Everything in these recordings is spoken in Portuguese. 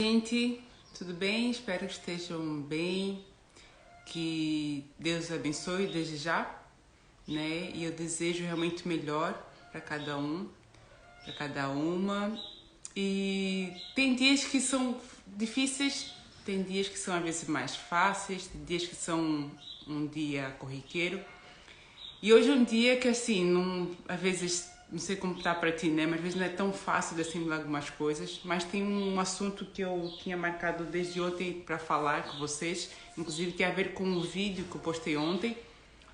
Gente, tudo bem? Espero que estejam bem, que Deus abençoe desde já, né? E eu desejo realmente o melhor para cada um, para cada uma. E tem dias que são difíceis, tem dias que são às vezes mais fáceis, tem dias que são um dia corriqueiro. E hoje é um dia que assim, às vezes, não sei como tá para ti, né? Mas às vezes não é tão fácil de assimilar algumas coisas. Mas tem um assunto que eu tinha marcado desde ontem para falar com vocês. Inclusive tem a ver com um vídeo que eu postei ontem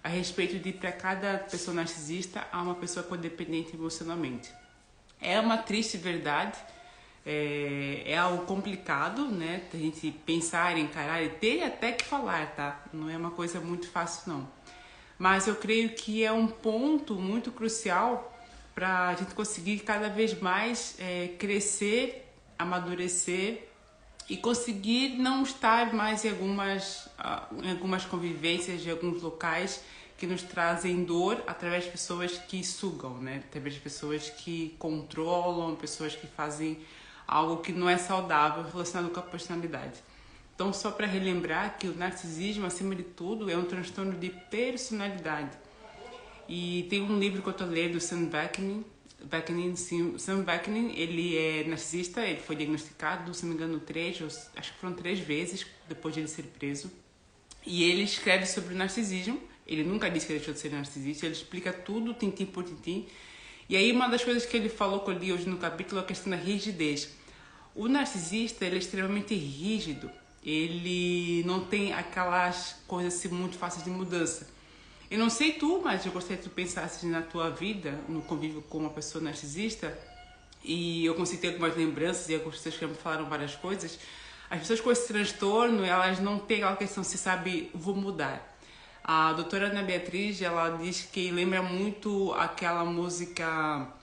a respeito de para cada pessoa narcisista há uma pessoa codependente emocionalmente. É uma triste verdade, é algo complicado, né? A gente pensar, encarar e ter até que falar, tá? Não é uma coisa muito fácil, não. Mas eu creio que é um ponto muito crucial para a gente conseguir cada vez mais crescer, amadurecer e conseguir não estar mais em algumas convivências, de alguns locais que nos trazem dor através de pessoas que sugam, né? Através de pessoas que controlam, pessoas que fazem algo que não é saudável relacionado com a personalidade. Então, só para relembrar que o narcisismo, acima de tudo, é um transtorno de personalidade. E tem um livro que eu estou lendo, do Sam Vaknin. Sam Vaknin, ele é narcisista, ele foi diagnosticado, se não me engano, acho que foram 3 vezes depois de ele ser preso. E ele escreve sobre o narcisismo. Ele nunca disse que deixou de ser narcisista, ele explica tudo, tintim por tintim. E aí, uma das coisas que ele falou que eu li hoje no capítulo é a questão da rigidez. O narcisista, ele é extremamente rígido. Ele não tem aquelas coisas assim, muito fáceis de mudança. Eu não sei tu, mas eu gostaria que tu pensasses na tua vida, no convívio com uma pessoa narcisista, e eu consegui ter algumas lembranças e algumas pessoas que me falaram várias coisas. As pessoas com esse transtorno, elas não têm aquela questão, se sabe, vou mudar. A doutora Ana Beatriz, ela diz que lembra muito aquela música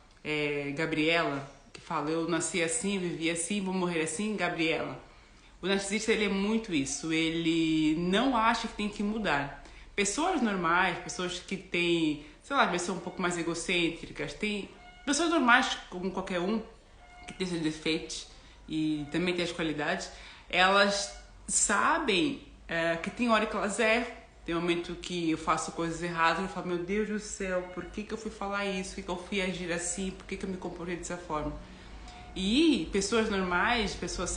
Gabriela, que fala, eu nasci assim, vivi assim, vou morrer assim, Gabriela. O narcisista, ele é muito isso, ele não acha que tem que mudar. Pessoas normais, pessoas que têm, sei lá, às vezes são um pouco mais egocêntricas, tem pessoas normais como qualquer um, que tem seus defeitos e também tem as qualidades, elas sabem que tem hora que elas erram, tem um momento que eu faço coisas erradas e eu falo, meu Deus do céu, por que eu fui falar isso, por que eu fui agir assim, por que eu me comportei dessa forma? E pessoas normais, pessoas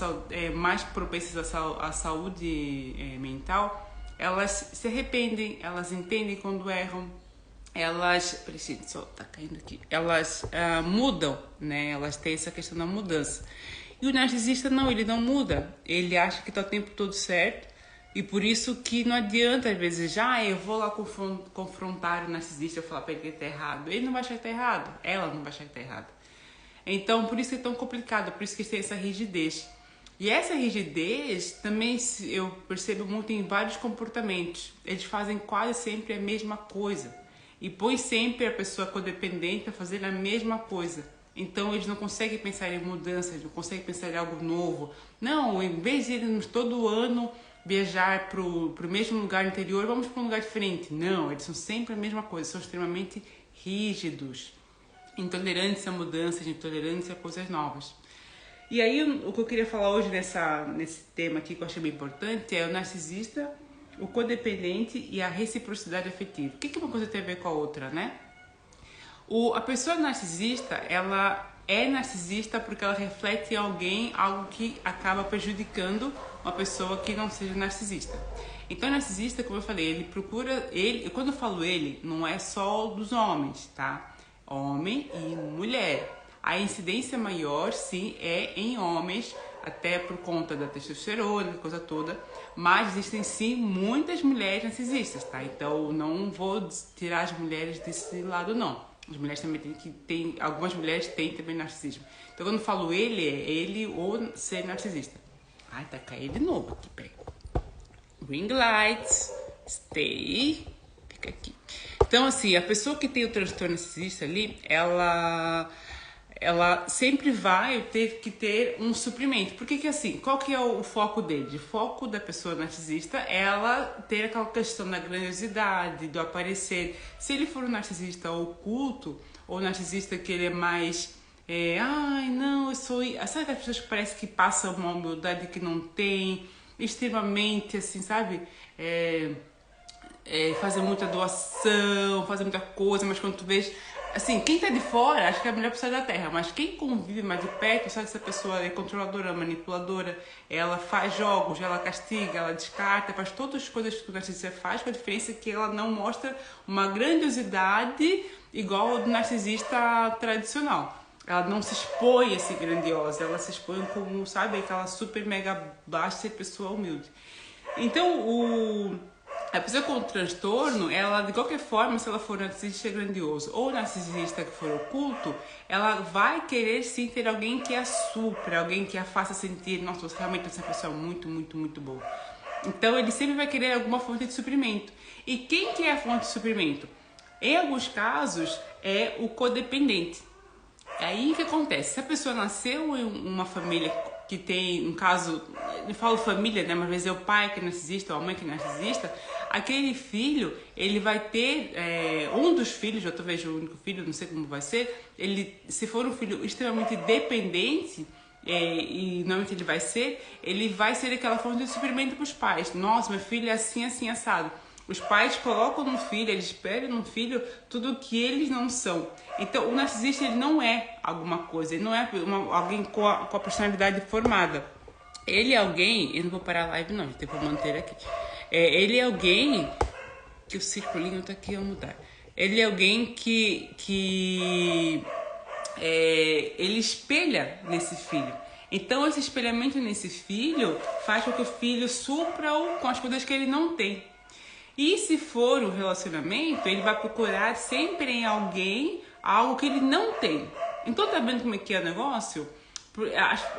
mais propensas à saúde mental, elas se arrependem, elas entendem quando erram, elas, só tá caindo aqui, elas mudam, né? Elas têm essa questão da mudança. E o narcisista não, ele não muda, ele acha que tá o tempo todo certo e por isso que não adianta às vezes, eu vou lá confrontar o narcisista e falar pra ele que ele tá errado. Ele não vai achar que tá errado, ela não vai achar que tá errado. Então, por isso que é tão complicado, por isso que tem essa rigidez. E essa rigidez também eu percebo muito em vários comportamentos. Eles fazem quase sempre a mesma coisa. E põe sempre a pessoa codependente a fazer a mesma coisa. Então, eles não conseguem pensar em mudanças, não conseguem pensar em algo novo. Não, em vez de irmos todo ano viajar para o mesmo lugar anterior, vamos para um lugar diferente. Não, eles são sempre a mesma coisa, são extremamente rígidos. Intolerância a mudanças, intolerância a coisas novas. E aí o que eu queria falar hoje nesse tema aqui que eu achei bem importante é o narcisista, o codependente e a reciprocidade afetiva. O que uma coisa tem a ver com a outra, né? A pessoa narcisista, ela é narcisista porque ela reflete em alguém algo que acaba prejudicando uma pessoa que não seja narcisista. Então, o narcisista, como eu falei, ele procura... quando eu falo ele, não é só dos homens, tá? Homem e mulher. A incidência maior, sim, é em homens, até por conta da testosterona, coisa toda, mas existem, sim, muitas mulheres narcisistas, tá? Então, não vou tirar as mulheres desse lado, não. As mulheres também algumas mulheres têm também narcisismo. Então, quando eu falo ele, é ele ou ser narcisista. Ai, tá caindo de novo aqui, peraí. Ring lights, stay, fica aqui. Então, assim, a pessoa que tem o transtorno narcisista ali, ela sempre vai ter que ter um suprimento. Por que assim? Qual que é o foco dele? O foco da pessoa narcisista é ela ter aquela questão da grandiosidade, do aparecer. Se ele for um narcisista oculto, ou narcisista que ele é mais Ai, não, eu sou... Sabe aquelas pessoas que parece que passam uma humildade que não tem, extremamente, assim, sabe? Fazer muita doação, fazer muita coisa, mas quando tu vês... Assim, quem tá de fora, acho que é a melhor pessoa da Terra, mas quem convive mais de perto, sabe que essa pessoa é controladora, manipuladora, ela faz jogos, ela castiga, ela descarta, faz todas as coisas que o narcisista faz, com a diferença que ela não mostra uma grandiosidade igual ao do narcisista tradicional. Ela não se expõe assim grandiosa, ela se expõe como, sabe, aquela super mega baixa pessoa humilde. Então, a pessoa com transtorno, ela de qualquer forma, se ela for narcisista grandioso ou narcisista que for oculto, ela vai querer sim ter alguém que a supra, alguém que a faça sentir, nossa, você realmente essa pessoa é muito, muito, muito boa. Então ele sempre vai querer alguma fonte de suprimento. E quem que é a fonte de suprimento? Em alguns casos é o codependente. É aí que acontece, se a pessoa nasceu em uma família que tem, no caso, eu falo família, né, mas às vezes é o pai que é narcisista ou a mãe que é narcisista, aquele filho, ele vai ter, um dos filhos, ou talvez o único filho, não sei como vai ser, ele, se for um filho extremamente dependente, e normalmente ele vai ser aquela fonte de suprimento para os pais. Nossa, meu filho é assim, assim, assado. Os pais colocam no filho, eles esperam no filho tudo o que eles não são. Então, o narcisista ele não é alguma coisa, ele não é alguém com a personalidade formada. Ele é alguém, eu não vou parar a live não, gente, eu vou manter aqui. Ele é alguém, que o circulinho tá aqui a mudar. Ele é alguém que ele espelha nesse filho. Então, esse espelhamento nesse filho faz com que o filho supra-o com as coisas que ele não tem. E se for um relacionamento, ele vai procurar sempre em alguém algo que ele não tem. Então, tá vendo como é que é o negócio?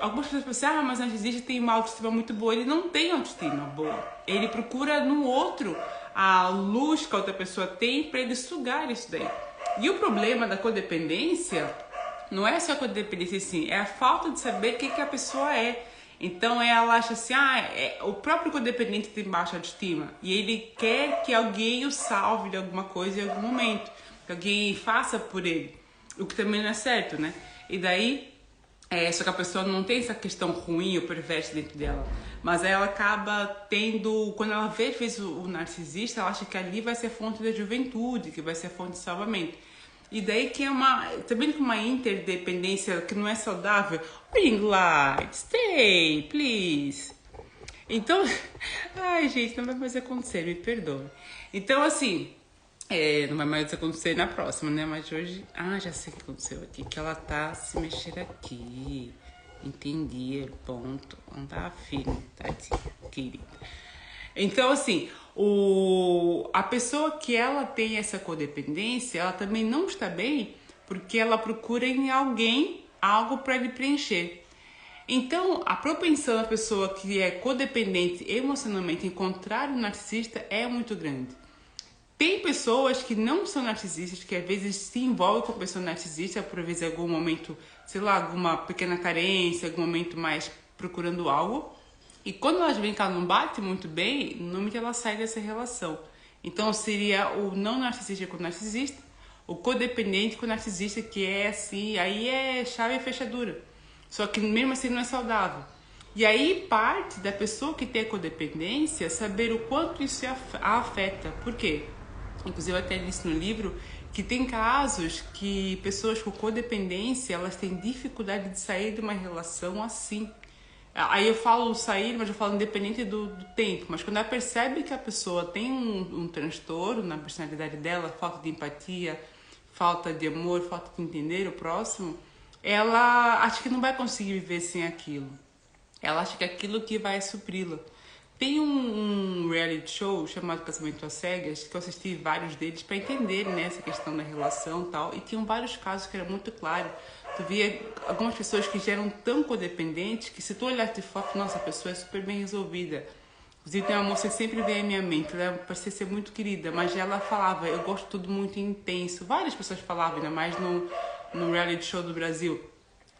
Algumas pessoas pensam, mas o narcisista tem uma autoestima muito boa. Ele não tem autoestima boa. Ele procura no outro a luz que a outra pessoa tem para ele sugar isso daí. E o problema da codependência não é só a codependência assim, é a falta de saber o que a pessoa é. Então ela acha assim, o próprio codependente tem baixa autoestima e ele quer que alguém o salve de alguma coisa em algum momento, que alguém faça por ele, o que também não é certo, né? E daí, só que a pessoa não tem essa questão ruim ou perversa dentro dela, mas ela acaba tendo, quando ela fez o narcisista, ela acha que ali vai ser a fonte da juventude, que vai ser a fonte de salvamento. E daí que é também uma interdependência que não é saudável. Ring light, stay, please. Então, ai gente, não vai mais acontecer, me perdoe. Então assim, não vai mais acontecer na próxima, né? Mas hoje, já sei o que aconteceu aqui, que ela tá se mexer aqui. Entendi, ponto. Não tá firme, tadinha, querida. Então, assim, a pessoa que ela tem essa codependência, ela também não está bem porque ela procura em alguém algo para lhe preencher. Então, a propensão da pessoa que é codependente emocionalmente encontrar um narcisista é muito grande. Tem pessoas que não são narcisistas, que às vezes se envolvem com a pessoa narcisista por vezes em algum momento, sei lá, alguma pequena carência, algum momento mais procurando algo. E quando elas veem que ela não bate muito bem, normalmente ela sai dessa relação. Então seria o não narcisista com o narcisista, o codependente com o narcisista, que é assim, aí é chave e fechadura. Só que mesmo assim não é saudável. E aí parte da pessoa que tem a codependência saber o quanto isso a afeta. Por quê? Inclusive eu até disse no livro que tem casos que pessoas com codependência, elas têm dificuldade de sair de uma relação assim. Aí eu falo sair, mas eu falo independente do tempo. Mas quando ela percebe que a pessoa tem um transtorno na personalidade dela, falta de empatia, falta de amor, falta de entender o próximo, ela acha que não vai conseguir viver sem aquilo. Ela acha que é aquilo que vai supri-la. Tem um reality show chamado Casamento às Cegas, que eu assisti vários deles para entender, né, essa questão da relação e tal. E tinham vários casos que era muito claro. Tu via algumas pessoas que já eram tão codependentes que se tu olhasse de fora, nossa, a pessoa é super bem resolvida. Inclusive tem uma moça que sempre vem à minha mente, ela parecia ser muito querida, mas ela falava, eu gosto de tudo muito intenso. Várias pessoas falavam, ainda mais no reality show do Brasil.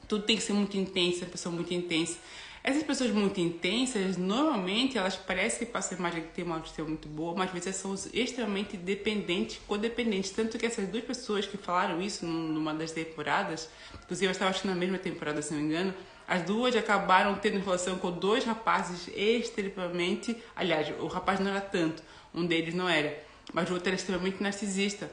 Tudo tem que ser muito intenso, a pessoa muito intensa. Essas pessoas muito intensas, normalmente elas parecem que passam mais que tem uma autoestima muito boa, mas às vezes são extremamente dependentes, codependentes. Tanto que essas duas pessoas que falaram isso numa das temporadas, inclusive eu estava acho que na mesma temporada, se não me engano, as duas acabaram tendo relação com dois rapazes extremamente... Aliás, o rapaz não era tanto, um deles não era, mas o outro era extremamente narcisista.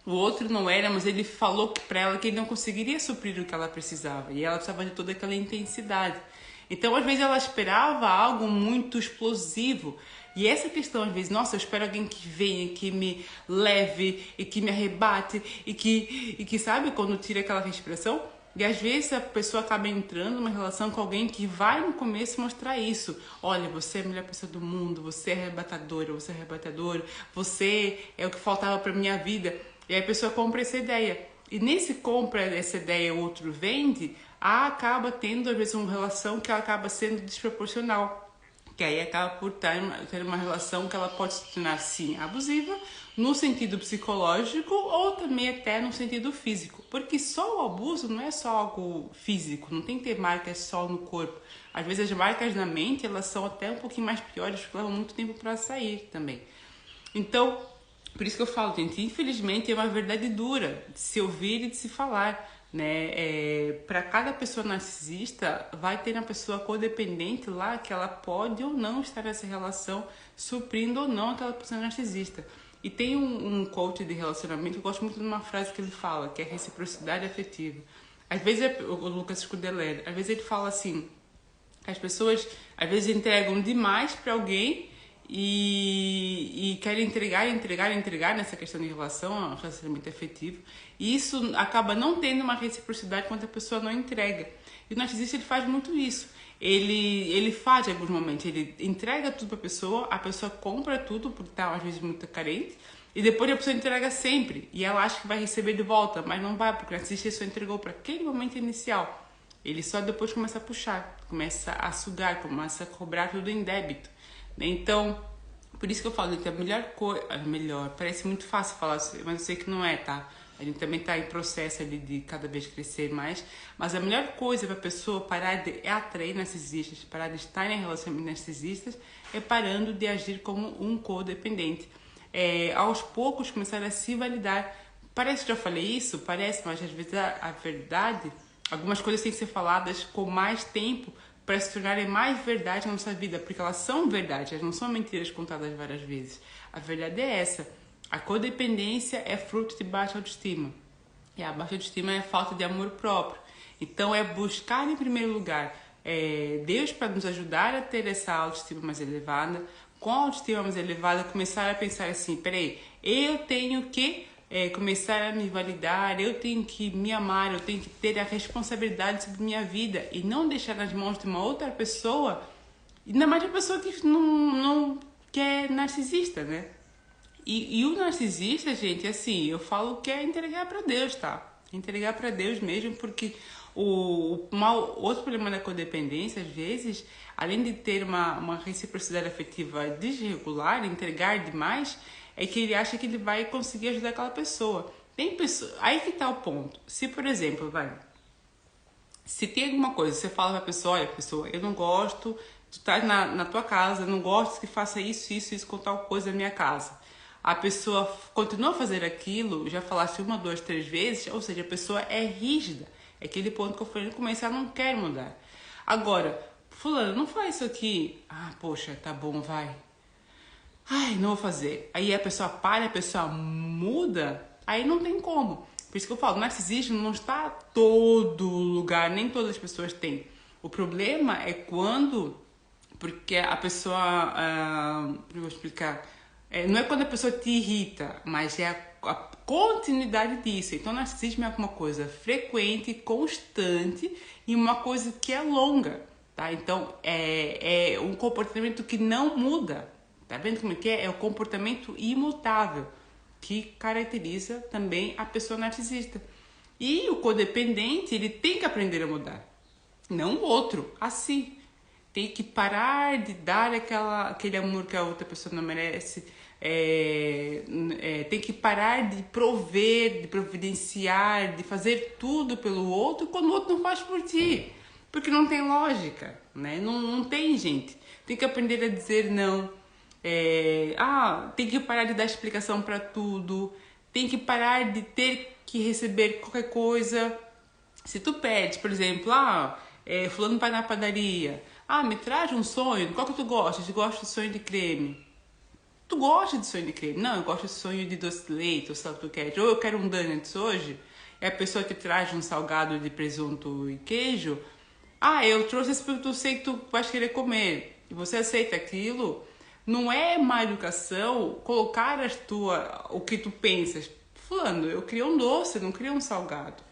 O outro não era, mas ele falou para ela que ele não conseguiria suprir o que ela precisava. E ela precisava de toda aquela intensidade. Então, às vezes, ela esperava algo muito explosivo. E essa questão, às vezes, nossa, eu espero alguém que venha, que me leve e que me arrebate e que sabe, quando tira aquela respiração. E às vezes a pessoa acaba entrando numa relação com alguém que vai no começo mostrar isso. Olha, você é a melhor pessoa do mundo, você é arrebatadora, você é arrebatador, você é o que faltava para minha vida. E aí a pessoa compra essa ideia. E nesse compra essa ideia o outro vende, acaba tendo às vezes uma relação que acaba sendo desproporcional. Que aí acaba por ter uma relação que ela pode se tornar, sim, abusiva, no sentido psicológico ou também até no sentido físico. Porque só o abuso não é só algo físico, não tem que ter marcas só no corpo. Às vezes as marcas na mente, elas são até um pouquinho mais piores, porque levam muito tempo para sair também. Então, por isso que eu falo, gente, infelizmente é uma verdade dura de se ouvir e de se falar. Né? Para cada pessoa narcisista vai ter uma pessoa codependente lá que ela pode ou não estar nessa relação, suprindo ou não aquela pessoa narcisista. E tem um coach de relacionamento que eu gosto muito de uma frase que ele fala, que é reciprocidade afetiva. Às vezes, o Lucas Scudeler, às vezes ele fala assim, as pessoas às vezes entregam demais para alguém e querem entregar nessa questão de relação, relacionamento afetivo, e isso acaba não tendo uma reciprocidade quando a pessoa não entrega. E o narcisista ele faz muito isso. Ele faz em alguns momentos, ele entrega tudo para a pessoa compra tudo porque está às vezes muito carente, e depois a pessoa entrega sempre, e ela acha que vai receber de volta, mas não vai, porque o narcisista só entregou para aquele momento inicial. Ele só depois começa a puxar, começa a sugar, começa a cobrar tudo em débito. Então, por isso que eu falo que a melhor, parece muito fácil falar, mas eu sei que não é, tá? A gente também está em processo ali de cada vez crescer mais, mas a melhor coisa para a pessoa parar de atrair narcisistas, parar de estar em relacionamentos narcisistas, é parando de agir como um codependente. Aos poucos começar a se validar. Parece que eu já falei isso? Parece, mas às vezes a verdade, algumas coisas têm que ser faladas com mais tempo para se tornarem mais verdade na nossa vida, porque elas são verdade, elas não são mentiras contadas várias vezes. A verdade é essa. A codependência é fruto de baixa autoestima. E a baixa autoestima é falta de amor próprio. Então é buscar em primeiro lugar Deus para nos ajudar a ter essa autoestima mais elevada. Com a autoestima mais elevada, começar a pensar assim, peraí, eu tenho que começar a me validar, eu tenho que me amar, eu tenho que ter a responsabilidade sobre minha vida e não deixar nas mãos de uma outra pessoa, ainda mais uma pessoa que é narcisista, né? E o narcisista, gente, assim, eu falo que é entregar para Deus, tá? Entregar para Deus mesmo, porque outro problema da codependência, às vezes, além de ter uma reciprocidade afetiva desregular, entregar demais, é que ele acha que ele vai conseguir ajudar aquela pessoa. Tem pessoa, aí que tá o ponto. Se, por exemplo, se tem alguma coisa, você fala pra pessoa, olha, pessoa, eu não gosto, tu tá na tua casa, eu não gosto que faça isso com tal coisa na minha casa. A pessoa continua a fazer aquilo, já falasse 1, 2, 3 vezes, ou seja, a pessoa é rígida. É aquele ponto que eu falei no começo, ela não quer mudar. Agora, fulano, não faz isso aqui. Ah, poxa, tá bom, vai. Ai, não vou fazer. Aí a pessoa para, a pessoa muda, aí não tem como. Por isso que eu falo, o narcisismo não está todo lugar, nem todas as pessoas têm. O problema é quando, porque a pessoa, eu vou explicar, não é quando a pessoa te irrita, mas é a continuidade disso. Então, o narcisismo é uma coisa frequente, constante e uma coisa que é longa, tá? Então, é um comportamento que não muda. Tá vendo como é que é? É o comportamento imutável que caracteriza também a pessoa narcisista. E o codependente, ele tem que aprender a mudar. Não o outro, assim. Tem que parar de dar aquele amor que a outra pessoa não merece. Tem que parar de prover, de providenciar, de fazer tudo pelo outro quando o outro não faz por ti. Porque não tem lógica, né? Não tem, gente. Tem que aprender a dizer não. Tem que parar de dar explicação para tudo. Tem que parar de ter que receber qualquer coisa. Se tu pede, por exemplo, fulano vai na padaria. Me traz um sonho. Qual que tu gosta? Eu gosto de sonho de creme. Tu gosta de sonho de creme? Não, eu gosto de sonho de doce de leite, ou sei lá o que tu quer. Ou eu quero um donuts hoje. E a pessoa te traz um salgado de presunto e queijo. Eu trouxe esse porque eu sei que tu vais querer comer. E você aceita aquilo. Não é má educação colocar o que tu pensas. Fulano, eu queria um doce, não queria um salgado.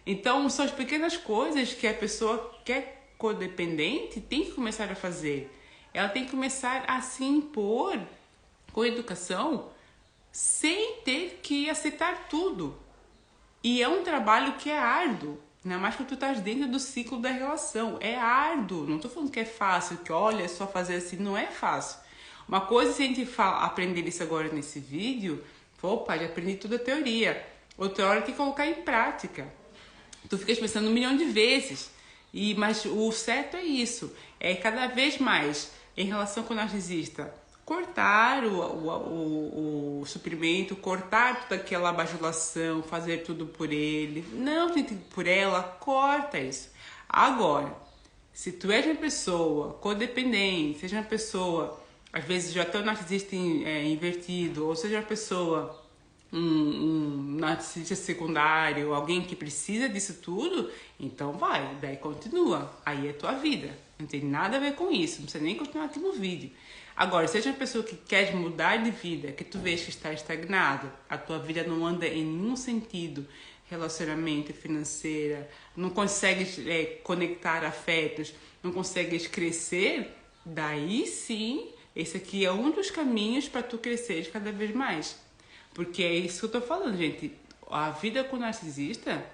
Então, são as pequenas coisas que a pessoa que é codependente tem que começar a fazer. Ela tem que começar a se impor com educação sem ter que aceitar tudo. E é um trabalho que é árduo. Ainda mais quando tu estás dentro do ciclo da relação. É árduo. Não estou falando que é fácil, que olha, é só fazer assim. Não é fácil. Uma coisa, se a gente aprender isso agora nesse vídeo, já aprendi toda a teoria. Outra hora tem que colocar em prática. Tu ficas pensando 1 milhão de vezes. Mas o certo é isso. É cada vez mais, em relação com o narcisista, cortar o suprimento, cortar toda aquela bajulação, fazer tudo por ele. Não por ela, corta isso. Agora, se tu és uma pessoa codependente, seja uma pessoa, às vezes já tem um narcisista invertido, ou seja uma pessoa, um narcisista secundário, alguém que precisa disso tudo, então daí continua. Aí é tua vida. Não tem nada a ver com isso, não precisa nem continuar aqui no vídeo. Agora, seja uma pessoa que quer mudar de vida, que tu vês que está estagnado, a tua vida não anda em nenhum sentido, relacionamento, financeira, não consegues conectar afetos, não consegues crescer, daí sim, esse aqui é um dos caminhos para tu crescer cada vez mais. Porque é isso que eu tô falando, gente. A vida com narcisista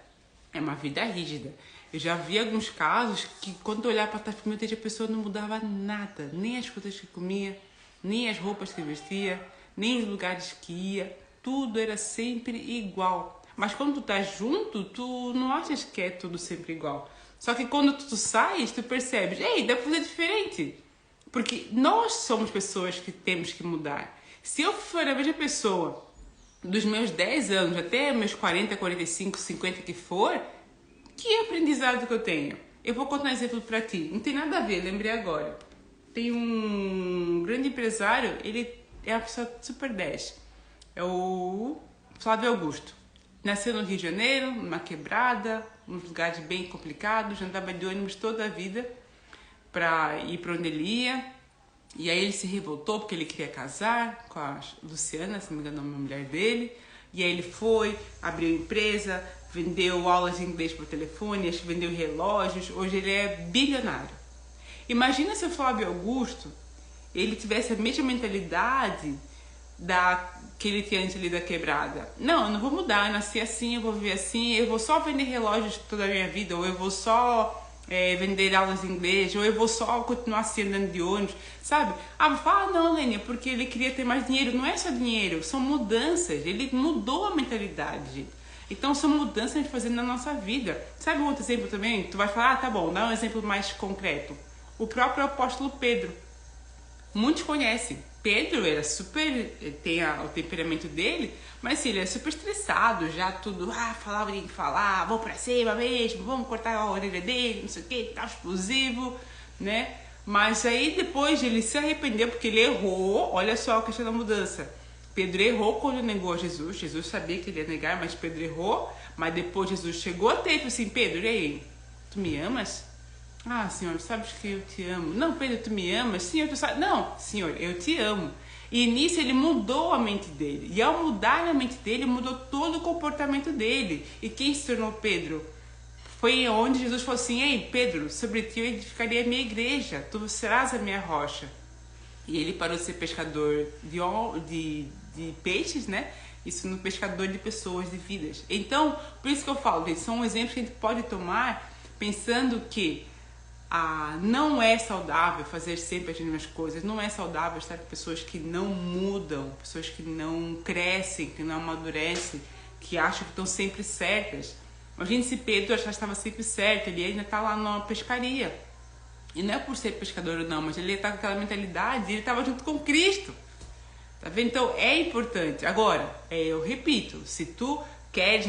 é uma vida rígida. Eu já vi alguns casos que quando eu olhava para trás, meu Deus, a pessoa não mudava nada. Nem as coisas que comia, nem as roupas que vestia, nem os lugares que ia. Tudo era sempre igual. Mas quando tu tá junto, tu não achas que é tudo sempre igual. Só que quando tu sais, tu percebes, dá pra fazer diferente. Porque nós somos pessoas que temos que mudar. Se eu for a mesma pessoa dos meus 10 anos até meus 40, 45, 50 que for, que aprendizado que eu tenho? Eu vou contar um exemplo pra ti. Não tem nada a ver, lembrei agora. Tem um grande empresário, ele é uma pessoa super 10. É o Flávio Augusto. Nasceu no Rio de Janeiro, numa quebrada, uns lugares bem complicados, andava de ônibus toda a vida pra ir pra onde ele ia. E aí ele se revoltou porque ele queria casar com a Luciana, se não me engano, a mulher dele. E aí ele foi, abriu empresa, vendeu aulas de inglês por telefone, vendeu relógios. Hoje ele é bilionário. Imagina se o Flávio Augusto ele tivesse a mesma mentalidade que ele tinha antes ali da quebrada. Não, eu não vou mudar, eu nasci assim, eu vou viver assim, eu vou só vender relógios toda a minha vida, ou eu vou só vender aulas de inglês, ou eu vou só continuar assim andando de ônibus, sabe? Não, Lênia, porque ele queria ter mais dinheiro. Não é só dinheiro, são mudanças. Ele mudou a mentalidade, gente. Então são mudanças que a gente fazendo na nossa vida. Sabe um outro exemplo também? Tu vai falar, tá bom, dá um exemplo mais concreto. O próprio apóstolo Pedro. Muitos conhecem. Pedro era super, tem o temperamento dele, mas sim, ele é super estressado, já tudo, falava de falar, vou pra cima mesmo, vamos cortar a orelha dele, não sei o que, tá explosivo, né? Mas aí depois ele se arrependeu porque ele errou, olha só a questão da mudança. Pedro errou quando negou a Jesus, Jesus sabia que ele ia negar, mas Pedro errou, mas depois Jesus chegou até ele e falou assim, Pedro, e aí, tu me amas? Senhor, sabes que eu te amo. Não, Pedro, tu me amas? Senhor, tu sabe... Não, Senhor, eu te amo. E nisso ele mudou a mente dele. E ao mudar a mente dele, mudou todo o comportamento dele. E quem se tornou Pedro? Foi onde Jesus falou assim, ei, Pedro, sobre ti eu edificaria a minha igreja. Tu serás a minha rocha. E ele parou de ser pescador de peixes, né? Isso no pescador de pessoas, de vidas. Então, por isso que eu falo, gente, são exemplos que a gente pode tomar pensando que não é saudável fazer sempre as mesmas coisas, não é saudável estar com pessoas que não mudam, pessoas que não crescem, que não amadurecem, que acham que estão sempre certas. Imagina se Pedro achava que estava sempre certo, ele ainda está lá na pescaria. E não é por ser pescador ou não, mas ele está com aquela mentalidade e ele estava junto com Cristo. Tá vendo? Então é importante. Agora, eu repito, se tu queres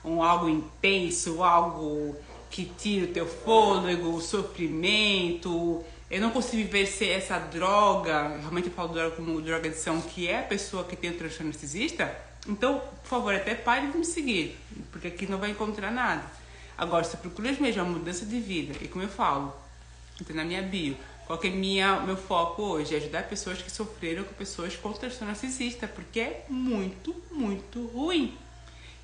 algo intenso, algo que tira o teu fôlego, o sofrimento, eu não consigo viver ser essa droga, realmente eu falo droga como droga de adição, que é a pessoa que tem o transtorno narcisista, então, por favor, até pare de me seguir, porque aqui não vai encontrar nada. Agora, se procuras mesmo a mudança de vida, e como eu falo, entra na minha bio, qual que é meu foco hoje? É ajudar pessoas que sofreram com pessoas com transtorno narcisista, porque é muito, muito ruim.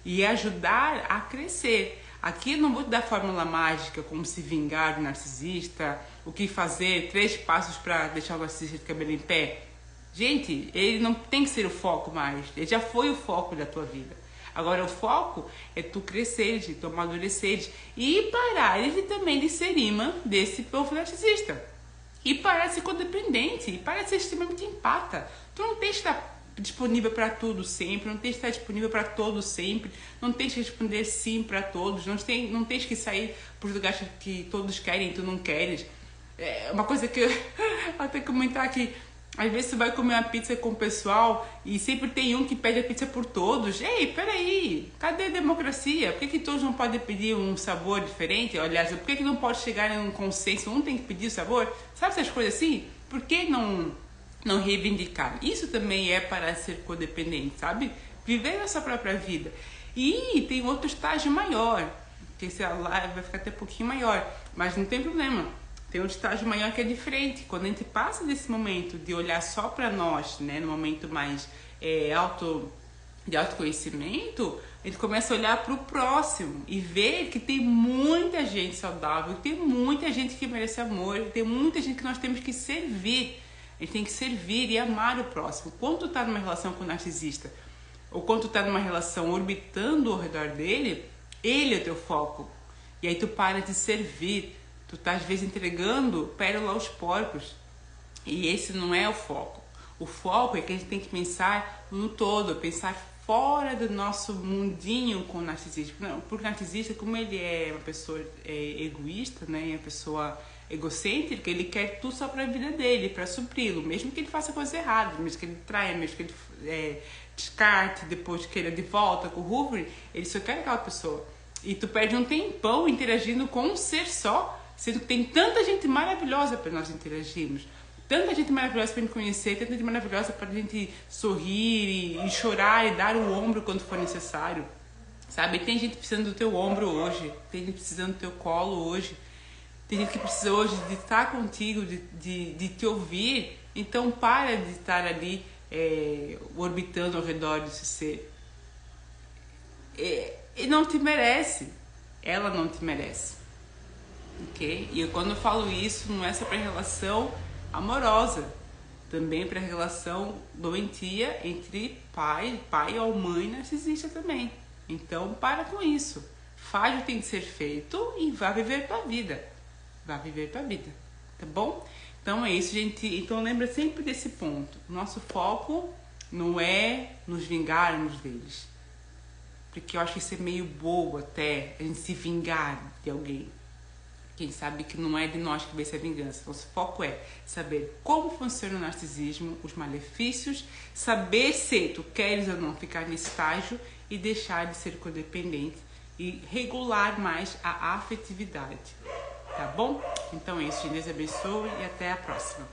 E ajudar a crescer. Aqui eu não vou te dar fórmula mágica, como se vingar do narcisista, o que fazer, 3 passos para deixar o narcisista de cabelo em pé. Gente, ele não tem que ser o foco mais, ele já foi o foco da tua vida. Agora o foco é tu cresceres, tu amadureceres e parares também de ser imã desse povo narcisista. E parar de ser codependente, e parar de ser extremamente empata. Tu não tens que estar disponível para tudo sempre, não tens que estar disponível para todos sempre, não tens que responder sim para todos, não tens que sair para os lugares que todos querem e tu não queres. É uma coisa que eu até comentar aqui. Às vezes você vai comer uma pizza com o pessoal e sempre tem um que pede a pizza por todos. Ei, peraí, cadê a democracia? Por que todos não podem pedir um sabor diferente? Aliás, por que não pode chegar em um consenso? Um tem que pedir o sabor? Sabe essas coisas assim? Por que não reivindicar? Isso também é para ser codependente, sabe? Viver a sua própria vida. E tem outro estágio maior, que esse lá vai ficar até um pouquinho maior, mas não tem problema. Tem um estágio maior que é diferente. Quando a gente passa desse momento de olhar só para nós, né, no momento mais de autoconhecimento, a gente começa a olhar para o próximo e ver que tem muita gente saudável, que tem muita gente que merece amor, que tem muita gente que nós temos que servir. A gente tem que servir e amar o próximo. Quando tu tá numa relação com o narcisista, ou quando tu tá numa relação orbitando ao redor dele, ele é o teu foco. E aí tu para de servir. Tu tá às vezes entregando pérola aos porcos. E esse não é o foco. O foco é que a gente tem que pensar no todo, pensar fora do nosso mundinho com o narcisista. Não, porque o narcisista, como ele é uma pessoa egoísta, né, uma pessoa egocêntrica, ele quer tudo só para a vida dele, para supri-lo, mesmo que ele faça coisa errada, mesmo que ele traia, mesmo que ele descarte, depois queira de volta com o Hoover, ele só quer aquela pessoa. E tu perde um tempão interagindo com um ser só, sendo que tem tanta gente maravilhosa para nós interagirmos, tanta gente maravilhosa para a gente conhecer, tanta gente maravilhosa para a gente sorrir e chorar e dar o ombro quando for necessário, sabe? Tem gente precisando do teu ombro hoje, tem gente precisando do teu colo hoje, tem gente que precisa hoje de estar contigo, de te ouvir. Então para de estar ali orbitando ao redor desse ser. E não te merece, ela não te merece. Ok? E quando eu falo isso, não é só para relação amorosa, também para relação doentia entre pai ou mãe narcisista também. Então para com isso, faz o que tem que ser feito e vá viver tua vida, tá bom? Então é isso, gente. Então lembra sempre desse ponto, nosso foco não é nos vingarmos deles, porque eu acho que isso é meio bobo até, a gente se vingar de alguém. Quem sabe que não é de nós que vai ser a vingança. Nosso foco é saber como funciona o narcisismo, os malefícios, saber se tu queres ou não ficar nesse estágio e deixar de ser codependente e regular mais a afetividade. Tá bom? Então é isso. Deus abençoe e até a próxima.